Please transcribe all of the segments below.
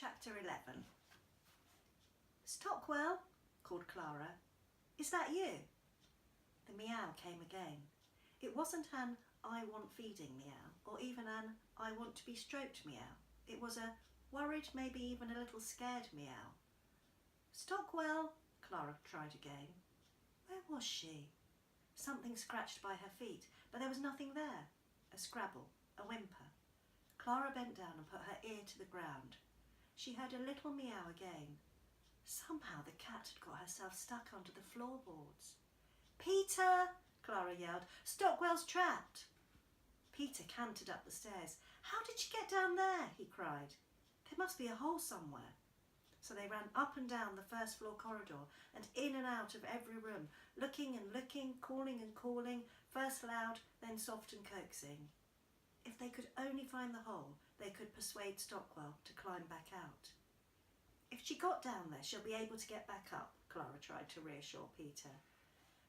Chapter 11. Stockwell, called Clara. Is that you? The meow came again. It wasn't an I want feeding meow, or even an I want to be stroked meow. It was a worried, maybe even a little scared meow. Stockwell, Clara tried again. Where was she? Something scratched by her feet, but there was nothing there. A scrabble, a whimper. Clara bent down and put her ear to the ground. She heard a little meow again. Somehow the cat had got herself stuck under the floorboards. Peter, Clara yelled, Stockwell's trapped. Peter cantered up the stairs. How did she get down there? He cried. There must be a hole somewhere. So they ran up and down the first floor corridor and in and out of every room, looking and looking, calling and calling, first loud, then soft and coaxing. If they could only find the hole, they could persuade Stockwell to climb back out. If she got down there, she'll be able to get back up, Clara tried to reassure Peter.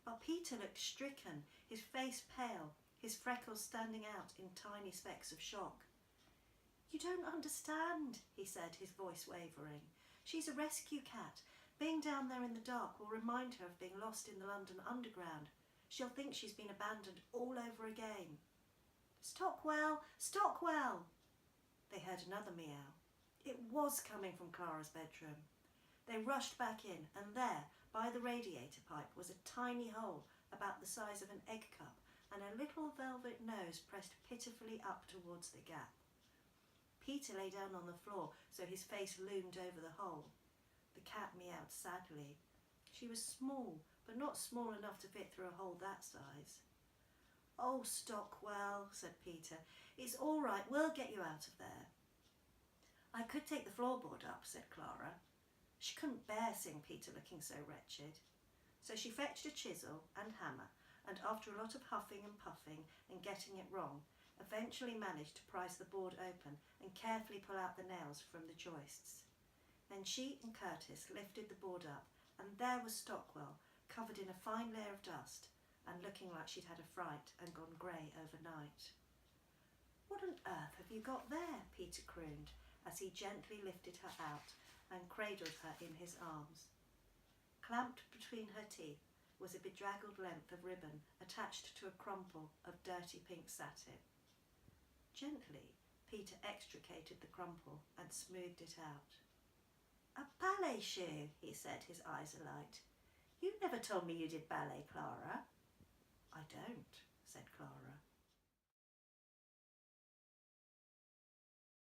But Peter looked stricken, his face pale, his freckles standing out in tiny specks of shock. You don't understand, he said, his voice wavering. She's a rescue cat. Being down there in the dark will remind her of being lost in the London Underground. She'll think she's been abandoned all over again. Stockwell! Stockwell! They heard another meow. It was coming from Clara's bedroom. They rushed back in, and there, by the radiator pipe, was a tiny hole about the size of an egg cup and a little velvet nose pressed pitifully up towards the gap. Peter lay down on the floor so his face loomed over the hole. The cat meowed sadly. She was small, but not small enough to fit through a hole that size. Oh, Stockwell, said Peter, it's all right, we'll get you out of there. I could take the floorboard up, said Clara. She couldn't bear seeing Peter looking so wretched. So she fetched a chisel and hammer, and after a lot of huffing and puffing and getting it wrong, eventually managed to prise the board open and carefully pull out the nails from the joists. Then she and Curtis lifted the board up, and there was Stockwell, covered in a fine layer of dust, and looking like she'd had a fright and gone grey overnight. What on earth have you got there? Peter crooned, as he gently lifted her out and cradled her in his arms. Clamped between her teeth was a bedraggled length of ribbon attached to a crumple of dirty pink satin. Gently, Peter extricated the crumple and smoothed it out. A ballet shoe, he said, his eyes alight. You never told me you did ballet, Clara. I don't, said Clara.